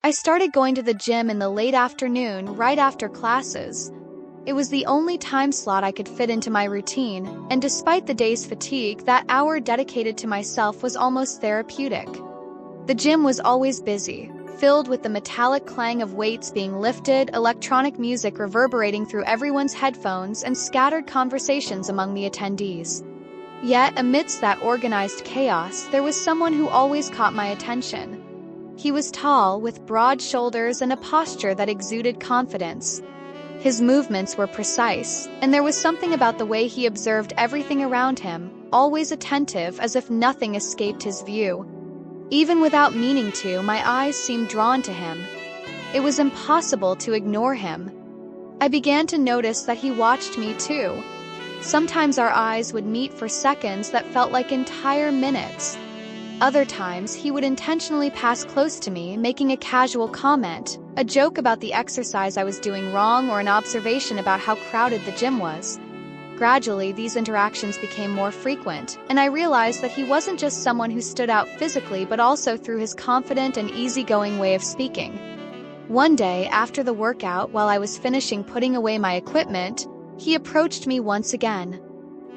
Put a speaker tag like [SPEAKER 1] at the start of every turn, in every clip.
[SPEAKER 1] I started going to the gym in the late afternoon, right after classes. It was the only time slot I could fit into my routine, and despite the day's fatigue, that hour dedicated to myself was almost therapeutic. The gym was always busy, filled with the metallic clang of weights being lifted, electronic music reverberating through everyone's headphones, and scattered conversations among the attendees. Yet, amidst that organized chaos, there was someone who always caught my attention. He was tall, with broad shoulders and a posture that exuded confidence. His movements were precise, and there was something about the way he observed everything around him, always attentive as if nothing escaped his view. Even without meaning to, my eyes seemed drawn to him. It was impossible to ignore him. I began to notice that he watched me too. Sometimes our eyes would meet for seconds that felt like entire minutes. Other times, he would intentionally pass close to me, making a casual comment, a joke about the exercise I was doing wrong, or an observation about how crowded the gym was. Gradually, these interactions became more frequent, and I realized that he wasn't just someone who stood out physically but also through his confident and easygoing way of speaking. One day, after the workout, while I was finishing putting away my equipment, he approached me once again.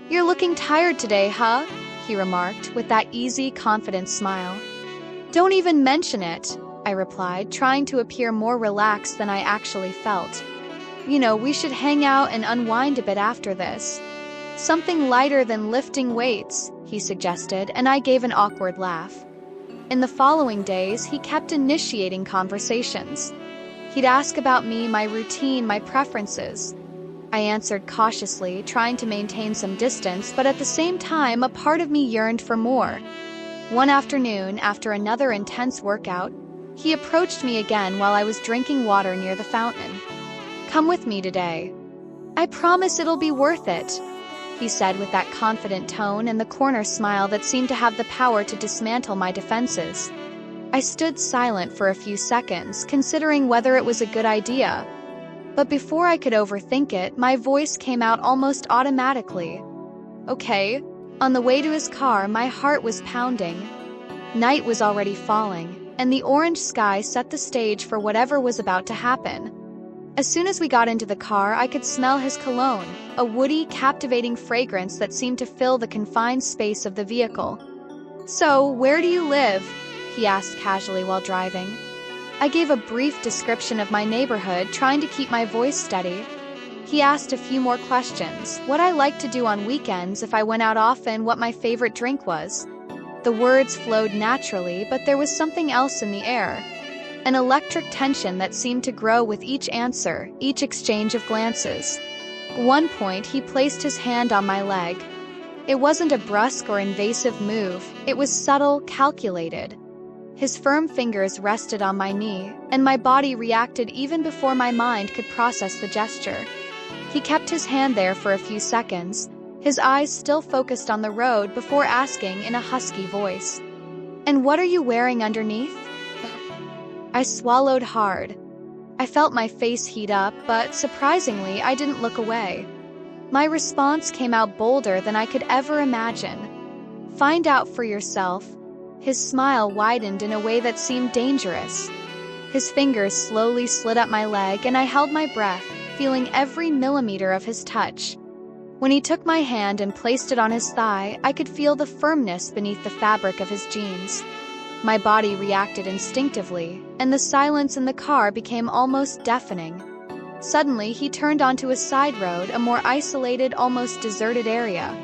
[SPEAKER 1] "You're looking tired today, huh?" he remarked, with that easy, confident smile. "Don't even mention it," I replied, trying to appear more relaxed than I actually felt. We should hang out and unwind a bit after this." "Something lighter than lifting weights," he suggested, and I gave an awkward laugh. In the following days, he kept initiating conversations. He'd ask about me, my routine, my preferences. I answered cautiously, trying to maintain some distance, but at the same time, a part of me yearned for more. One afternoon, after another intense workout, he approached me again while I was drinking water near the fountain. "Come with me today. I promise it'll be worth it," he said with that confident tone and the corner smile that seemed to have the power to dismantle my defenses. I stood silent for a few seconds, considering whether it was a good idea. But before I could overthink it, my voice came out almost automatically. "Okay." On the way to his car, my heart was pounding. Night was already falling, and the orange sky set the stage for whatever was about to happen. As soon as we got into the car, I could smell his cologne, a woody, captivating fragrance that seemed to fill the confined space of the vehicle. "So, where do you live?" he asked casually while driving. I gave a brief description of my neighborhood, trying to keep my voice steady. He asked a few more questions, what I liked to do on weekends, if I went out often, what my favorite drink was. The words flowed naturally, but there was something else in the air. An electric tension that seemed to grow with each answer, each exchange of glances. At one point, he placed his hand on my leg. It wasn't a brusque or invasive move, it was subtle, calculated. His firm fingers rested on my knee, and my body reacted even before my mind could process the gesture. He kept his hand there for a few seconds, his eyes still focused on the road, before asking in a husky voice, "And what are you wearing underneath?" I swallowed hard. I felt my face heat up, but surprisingly, I didn't look away. My response came out bolder than I could ever imagine. "Find out for yourself." His smile widened in a way that seemed dangerous. His fingers slowly slid up my leg, and I held my breath, feeling every millimeter of his touch. When he took my hand and placed it on his thigh, I could feel the firmness beneath the fabric of his jeans. My body reacted instinctively, and the silence in the car became almost deafening. Suddenly, he turned onto a side road, a more isolated, almost deserted area.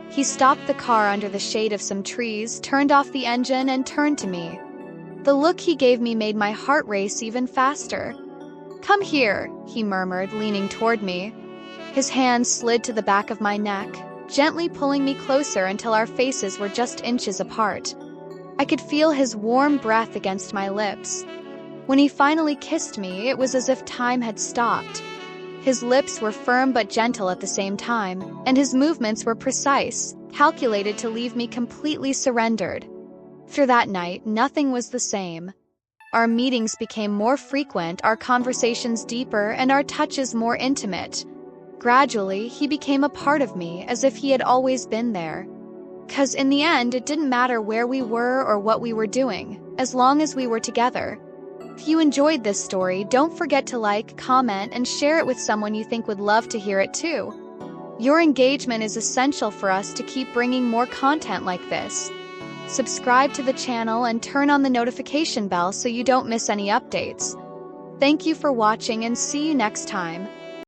[SPEAKER 1] He stopped the car under the shade of some trees, turned off the engine, and turned to me. The look he gave me made my heart race even faster. "Come here," he murmured, leaning toward me. His hand slid to the back of my neck, gently pulling me closer until our faces were just inches apart. I could feel his warm breath against my lips. When he finally kissed me, it was as if time had stopped. His lips were firm but gentle at the same time, and his movements were precise, calculated to leave me completely surrendered. After that night, nothing was the same. Our meetings became more frequent, our conversations deeper, and our touches more intimate. Gradually, he became a part of me, as if he had always been there. 'Cause in the end, it didn't matter where we were or what we were doing, as long as we were together. If you enjoyed this story, don't forget to like, comment, and share it with someone you think would love to hear it too. Your engagement is essential for us to keep bringing more content like this. Subscribe to the channel and turn on the notification bell so you don't miss any updates. Thank you for watching and see you next time.